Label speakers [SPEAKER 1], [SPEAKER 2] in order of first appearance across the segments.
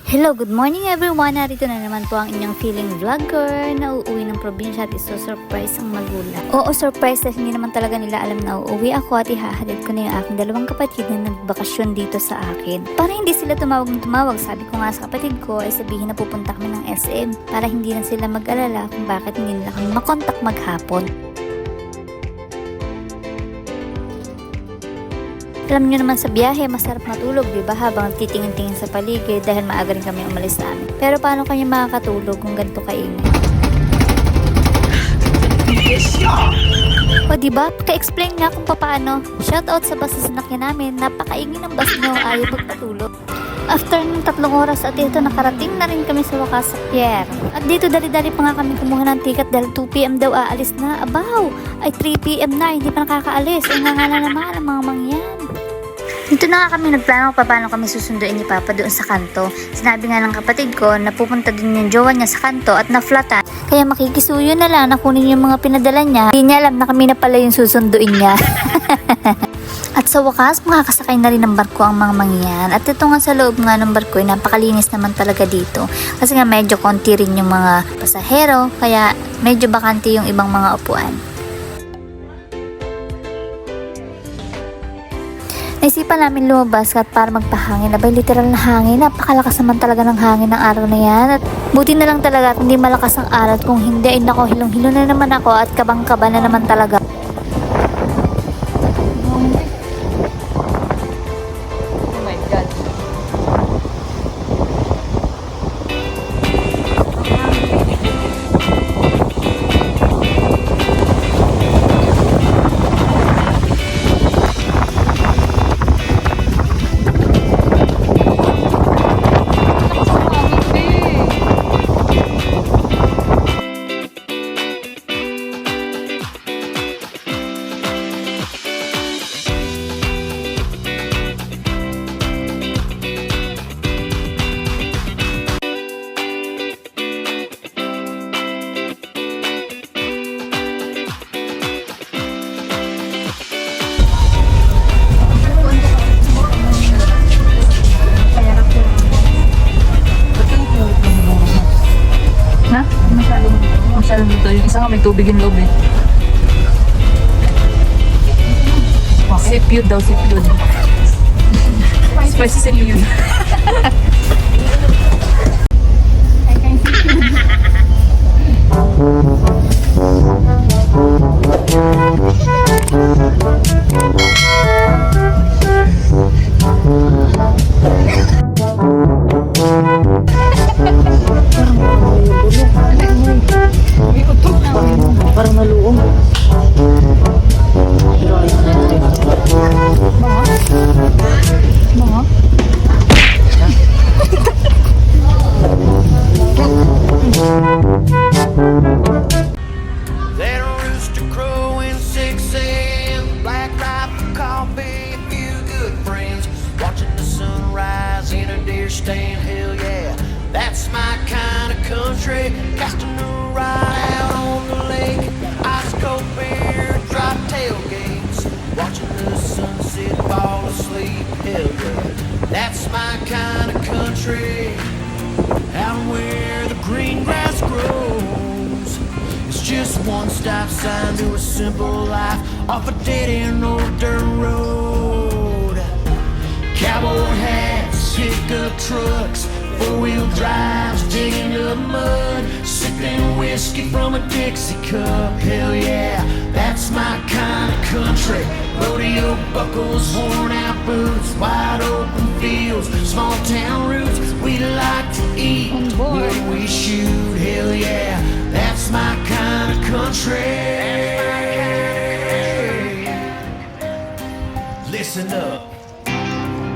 [SPEAKER 1] Hello, good morning everyone! Narito na naman po ang inyong feeling vlogger na uuwi ng probinsya at iso-surprise ang magulang. Oo, surprise dahil hindi naman talaga nila alam na uuwi ako at ihahatid ko na yung aking dalawang kapatid na nagbakasyon dito sa akin. Para hindi sila tumawag ng tumawag, sabi ko nga sa kapatid ko ay sabihin na pupunta kami ng SM para hindi na sila mag-alala kung bakit hindi nila kami makontak maghapon. Alam nyo naman sa biyahe, masarap matulog, diba? Habang titingin-tingin sa paligid dahil maaga rin kami umalis sa amin. Pero paano kayo makakatulog kung ganito kaingay? O diba? Paka-explain nga kung paano. Shoutout sa bus sa sinakyan namin, napakaingin ng bus nyo, ayaw magpatulog. After ng 3 oras at ito nakarating na rin kami sa wakas sa pier. At dito dali-dali pa nga kami kumuha ng ticket dahil 2 PM daw aalis na. Abaw! Ay 3 PM na, hindi pa nakakaalis. Ay nga naman ang mga mangyan. Dito na nga kami nagplano kung paano kami susunduin ni Papa doon sa kanto. Sinabi nga ng kapatid ko na pupunta din yung jowa niya sa kanto at na-flatan. Kaya makikisuyo na lang na kunin yung mga pinadala niya. Hindi niya alam na kami na pala yung susunduin niya. At sa wakas, makakasakay na rin ng barko ang mga mangyan. At ito nga sa loob nga ng barko ay napakalinis naman talaga dito. Kasi nga medyo konti rin yung mga pasahero. Kaya medyo bakante yung ibang mga upuan. Naisipan namin lumabas at para magpahangin. Abay, literal na hangin. Napakalakas naman talaga ng hangin ng araw na yan. At buti na lang talaga at hindi malakas ang araw. Kung hindi, ay nako, hilong-hilo na naman ako at kabang-kaba na naman talaga.
[SPEAKER 2] Oh my God. Masyadong dito. Yung isa nga may tubig in loob eh. Sipyud daw, sipyud. Spicy sipyud.
[SPEAKER 3] Parang naluong.
[SPEAKER 2] Mga?
[SPEAKER 4] That rooster crowing 6 a.m. Black rifle coffee, a few good friends. Watching the sunrise in a deer stand. Hell yeah, that's my kind of country. Casting a ride out on the lake. Ice cold beer, drop tailgates. Watching the sunset fall asleep. Hell yeah, that's my kind of country. Out where the green grass grows. It's just one stop sign to a simple life off a dead-end old dirt road. Cowboy hats, pickup trucks, 4-wheel drives, digging up mud, sipping whiskey from a Dixie cup. Hell yeah, that's my kind of country. Rodeo buckles, worn out boots, wide open fields, small town roots. We like to eat when we shoot. Hell yeah, that's my kind of country. Listen up.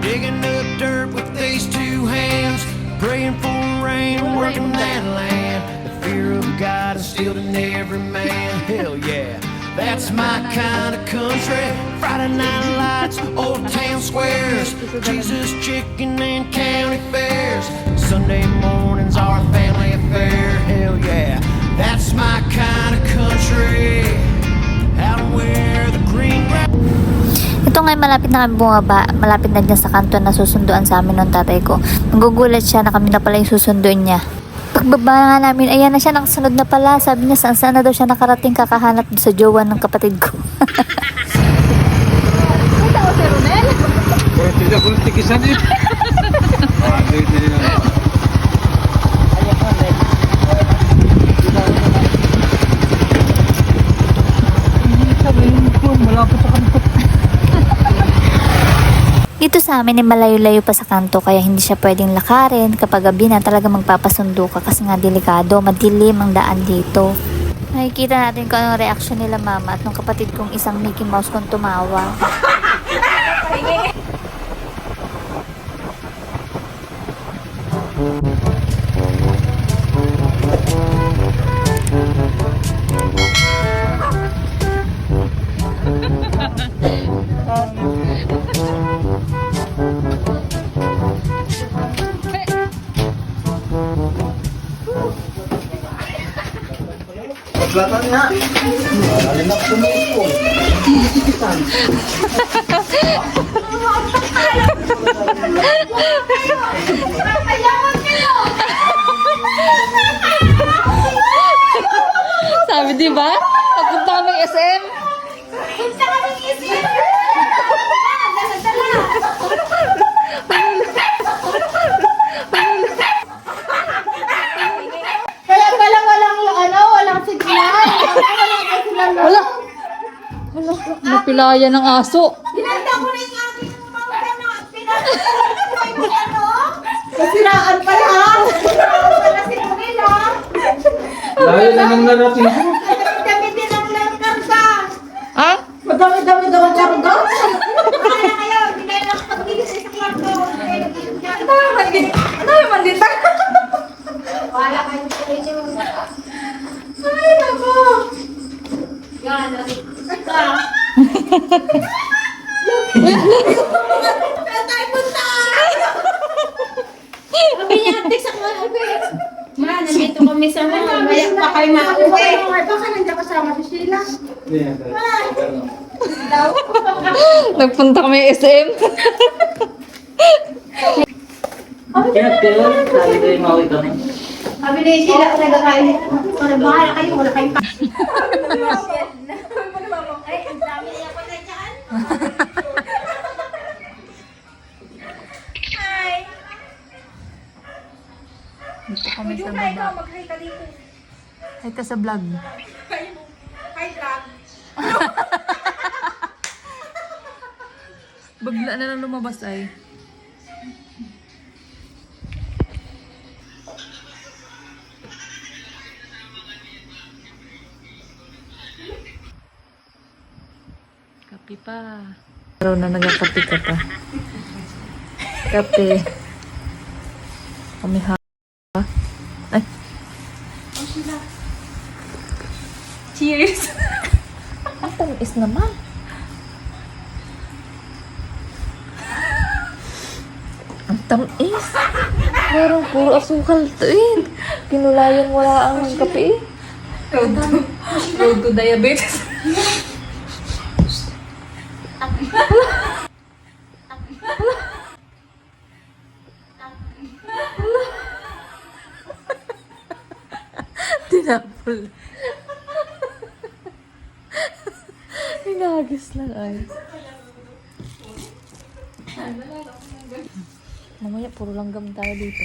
[SPEAKER 4] Digging up dirt with these 2 hands, praying for rain, working that land. The fear of God instilled in every man. Hell yeah, that's my kind of country. Friday night lights, old town squares, Jesus chicken and county fairs. Sunday mornings are a family affair. Hell yeah, that's my kind of country. Out where the green grass.
[SPEAKER 1] Ito nga ngayon malapit na kami bumaba, malapit na dyan sa kanto na susunduan sa amin ng tatay ko. Nagugulat siya na kami na pala yung susunduin niya. Pagbaba nga namin, ayan na siya, nakasunod na pala. Sabi niya saan na daw siya nakarating, kakahanap sa jowa ng kapatid ko. Dito sa amin ay malayo-layo pa sa kanto kaya hindi siya pwedeng lakarin. Kapag gabi na talaga magpapasundo ka kasi nga delikado, madilim ang daan dito. Nakikita natin kung anong reaksyon nila mama at nung kapatid kong isang Mickey Mouse kung tumawa.
[SPEAKER 3] Belakang nak. Ada nak tumpu.
[SPEAKER 2] Sabi di ba? Papunta kami SM.
[SPEAKER 5] Kaya pala walang signal.
[SPEAKER 2] Wala. Wala. Napilaya ng aso.
[SPEAKER 5] Binanta ko na yung aking mga nasiraan pala ha. Nasiraan pala si Camila.
[SPEAKER 3] Layo na nang narating.
[SPEAKER 5] Dami din ang karga.
[SPEAKER 2] Ah?
[SPEAKER 5] Madami-dami daw ang karga. Kaya kayo, hindi kayo nakapagbilis sa kwarto. Ano mandita? Wala kayo sa inyo. Ay, nako. Yan, tayo punta! Sabi niya, text ako, Ma, nandito kami sa mga. Maya pa kayo makauwi. Baka nandiyan kasama si Sheila.
[SPEAKER 2] Nagpunta kami SM. Kaya pero, sabi ko yung mawit kami.
[SPEAKER 5] Sabi ni Sheila, talaga kayo. Wala bahala kayo, wala kayong Ay, ang dami niya pa na dyan. Hi!
[SPEAKER 2] Dito kami sa
[SPEAKER 5] Hi,
[SPEAKER 2] baba.
[SPEAKER 5] mag-hi ka dito.
[SPEAKER 2] Ay ka sa vlog.
[SPEAKER 5] Hi, vlog.
[SPEAKER 2] Bagla na lang lumabas ay. Kape pa. Araw na nagkakape ka pa. Kape. Kami ha. Ay. Cheers! Ang tamis naman. Ang tamis. Parang puro asukal to eh. Pinulayan wala ang kape eh. Road to diabetes. Tinapol. Hinagis lang ay. Mamaya puro langgam tayo dito.